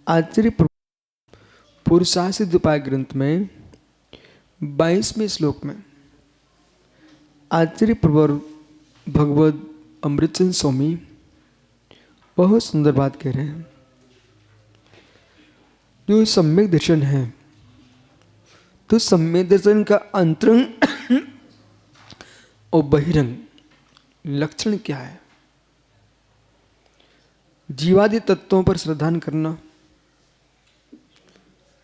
आचार्य पुरुषासिद्ध उपाय ग्रंथ में 22वें श्लोक में आचार्य प्रवर भगवत अमृतचंद स्वामी बहुत सुंदर बात कह रहे हैं। जो सम्यक दर्शन है, तो सम्यक दर्शन का अंतरंग और बहिरंग लक्षण क्या है? जीवादि तत्वों पर श्रद्धा करना,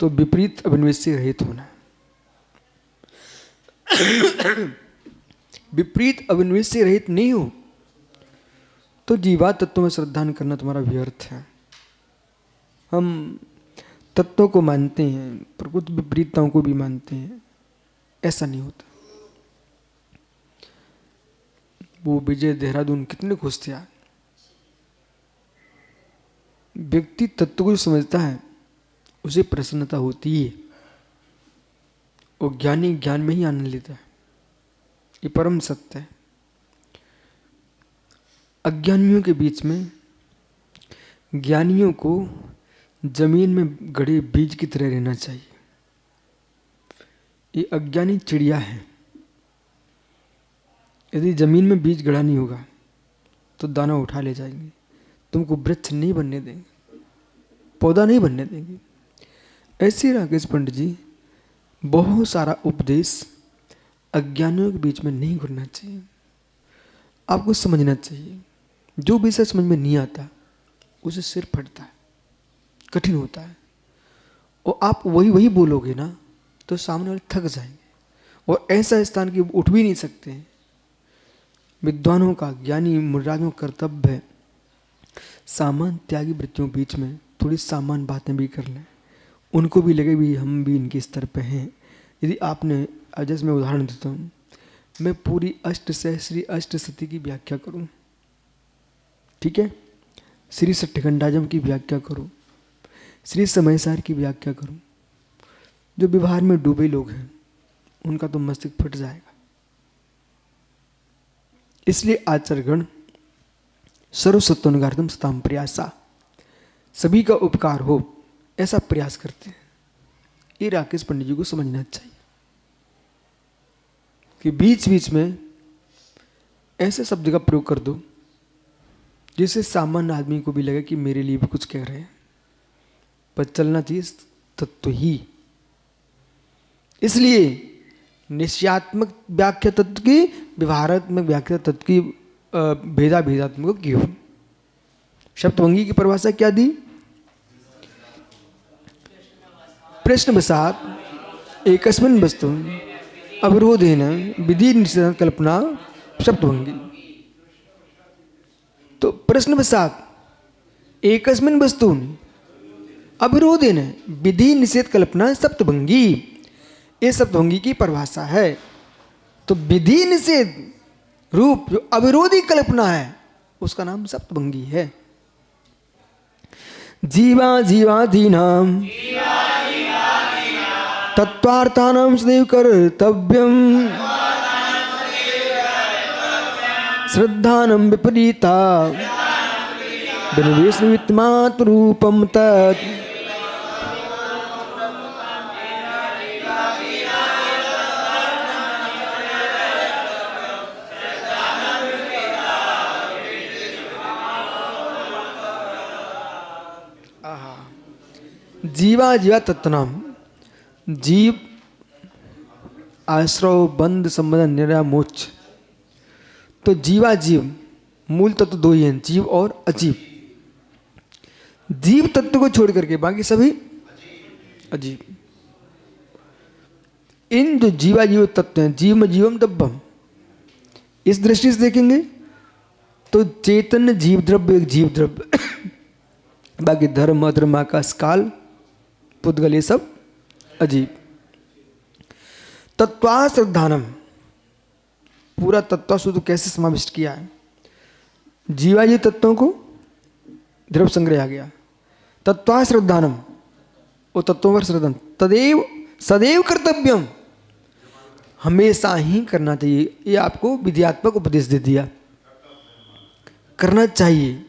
तो विपरीत अभिनिवेश से रहित होना। विपरीत अभिनिवेश से रहित नहीं हो तो जीवा तत्वों में श्रद्धा करना तुम्हारा व्यर्थ है। हम तत्वों को मानते हैं पर कुछ विपरीतताओं को भी मानते हैं, ऐसा नहीं होता। वो विजय देहरादून कितने खुश थे। व्यक्ति तत्व को समझता है उसे प्रसन्नता होती है, और ज्ञानी ज्ञान में ही आनंद लेता है। ये परम सत्य है। अज्ञानियों के बीच में ज्ञानियों को जमीन में गड़े बीज की तरह रहना चाहिए। ये अज्ञानी चिड़िया है। यदि जमीन में बीज गड़ा नहीं होगा तो दाना उठा ले जाएंगे, तुमको वृक्ष नहीं बनने देंगे, पौधा नहीं बनने देंगे। ऐसे राकेश पंडित जी बहुत सारा उपदेश अज्ञानियों के बीच में नहीं घुरना चाहिए। आपको समझना चाहिए। जो विषय समझ में नहीं आता उसे सिर फटता है, कठिन होता है, और आप वही बोलोगे ना तो सामने वाले थक जाएंगे, और ऐसा स्थान की उठ भी नहीं सकते हैं। विद्वानों का, ज्ञानी मुरादों का कर्तव्य है सामान्य त्यागी वृत्तियों के बीच में थोड़ी सामान्य बातें भी कर लें, उनको भी लगे भी हम भी इनके स्तर पे हैं। यदि आपने, जैसे मैं उदाहरण देता हूँ, मैं पूरी अष्टसहस्री अष्टसती की व्याख्या करूँ, ठीक है, श्री सट्ठखंडाजम की व्याख्या करूँ, श्री समयसार की व्याख्या करूँ, जो व्यवहार में डूबे लोग हैं उनका तो मस्तिष्क फट जाएगा। इसलिए आचार्यगण सर्वसत्वनुगार्थम सताम प्रयासा, सभी का उपकार हो ऐसा प्रयास करते हैं। ये राकेश पंडित जी को समझना चाहिए कि बीच बीच में ऐसे शब्द का प्रयोग कर दो जिससे सामान्य आदमी को भी लगे कि मेरे लिए भी कुछ कह रहे हैं, पर चलना चाहिए तत्व ही। इसलिए निश्चयात्मक व्याख्या तत्व की, व्यवहारात्मक व्याख्या तत्व की भेदात्मक की हो। शब्दभंगी की परिभाषा क्या दी? प्रश्नवशात एकस्मिन् वस्तु अवरोधेन विधि निषेध कल्पना शब्दभंगी। तो प्रश्नवशात एकस्मिन् वस्तु अविरोधेन विधि निषेध कल्पना सप्तभंगी, ये सप्तभंगी की परिभाषा है। तो विधि निषेध रूप जो अविरोधी कल्पना है उसका नाम सप्तभंगी है। जीवा जीवादीनाम तत्वार्थानां सदैव कर्तव्यम श्रद्धानं विपरीता विनिवेश निमित्तमात्र रूपम तत्। जीवा जीवा तत्वनाम, जीव आश्रव बंध संबंध निरा मोक्ष। तो जीवा जीव मूल तत्व दो ही हैं, जीव और अजीव। जीव तत्व को छोड़ करके बाकी सभी अजीव। इन जो जीवा जीव तत्व हैं, जीव में जीवम तब्बम, इस दृष्टि से देखेंगे तो चैतन्य जीव द्रव्य एक जीव द्रव्य, बाकी धर्म अधर्म आकाश काल पुद्गल ये सब अजीब। तत्वा श्रद्धानम, पूरा तत्व शुद्ध कैसे समाविष्ट किया है? जीवाजी तत्वों को द्रव्य संग्रह आ गया। तत्वा श्रद्धानम, वो तत्वों पर श्रद्धा, तदेव सदैव कर्तव्यम, हमेशा ही करना चाहिए। ये आपको विद्यात्मक उपदेश दे दिया, करना चाहिए।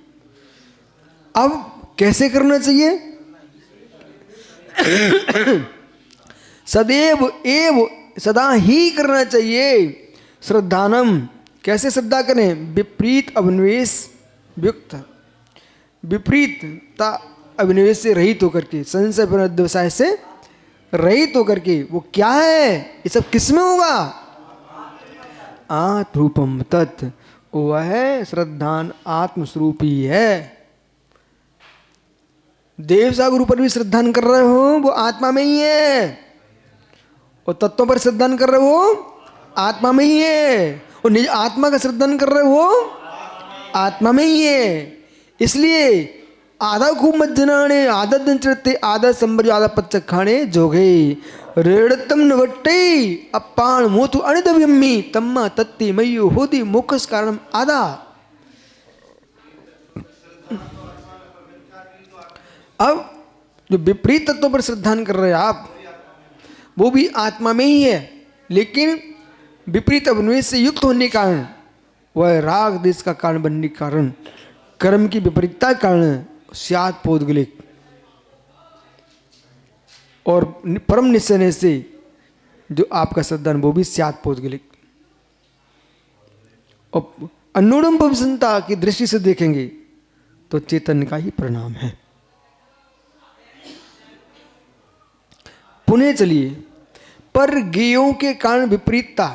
अब कैसे करना चाहिए? सदैव एव सदा ही करना चाहिए। श्रद्धानम, कैसे श्रद्धा करें? विपरीत अभिनिवेश युक्त, विपरीतता अभिनिवेश से रहित होकर के, संशय व्यवसाय से रहित होकर के। वो क्या है? ये सब किसमें होगा? आत्मरूपम तत्, वह है श्रद्धान आत्मस्वरूप ही है। देव सागर ऊपर भी श्रद्धान कर रहे हो, वो आत्मा में ही है। और तत्वों पर श्रद्धान कर रहे हो, आत्मा में ही है। और निज आत्मा का श्रद्धान कर रहे हो, आत्मा में ही है। इसलिए आधा खूब मत जनाने, आधा दिन चढ़ते, आधा संबर, आधा पच्चक खाने जोगे। रेड़तम नवट्टे अपान मोतु अनिदव्यम्मी तम्मा तत्ति मय्यु होदी मोक्षस कारणम आधा। अब जो विपरीत तत्वों पर श्रद्धान कर रहे हैं आप, वो भी आत्मा में ही है, लेकिन विपरीत अभिनिवेश से युक्त होने के कारण, वह राग देश का कारण बनने के कारण, कर्म की विपरीतता के कारण स्यात् पौद्गलिक, और परम निश्चय से जो आपका श्रद्धान वो भी स्यात् पौद्गलिक। और अन्नूढ़म भविष्यता की दृष्टि से देखेंगे तो चैतन्य का ही परिणाम है। पुनः चलिए, पर ज्ञेयों के कारण विपरीतता,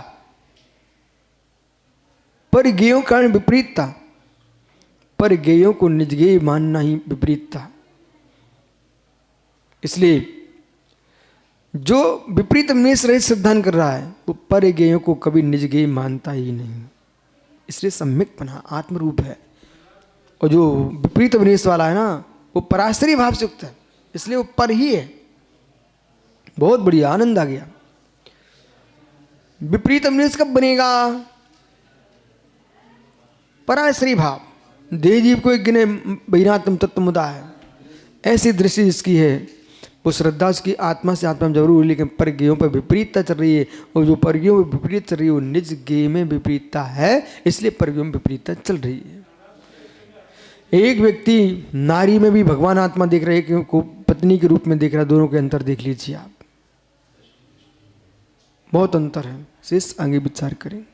पर ज्ञेयों के कारण विपरीतता, पर ज्ञेयों को निजज्ञेय मानना ही विपरीतता। इसलिए जो विपरीत अभिनिवेश रहित श्रद्धान कर रहा है, वो पर ज्ञेयों को कभी निजज्ञेय मानता ही नहीं। इसलिए सम्यक बना आत्मरूप है। और जो विपरीत अभिनिवेश वाला है ना, वो पराश्रय भाव से युक्त है, इसलिए वो पर ही है। बहुत बढ़िया, आनंद आ गया। विपरीत अभिनिवेश कब बनेगा? पराश्रय भाव। देह जीव को एक गिने बहिरात्म तत्व मुदा है, ऐसी दृष्टि जिसकी है, वो श्रद्धा उसकी आत्मा से आत्मा में जरूर हुई, लेकिन परज्ञेयों पर विपरीतता चल रही है। और जो परज्ञेयों में विपरीत चल रही है, वो निज ज्ञेय में विपरीतता है, इसलिए परज्ञेयों में विपरीतता चल रही है। एक व्यक्ति नारी में भी भगवान आत्मा देख रहे हैं, को पत्नी के रूप में देख रहा है, दोनों के अंतर देख लीजिए आप, बहुत अंतर है। शेष आगे विचार करें।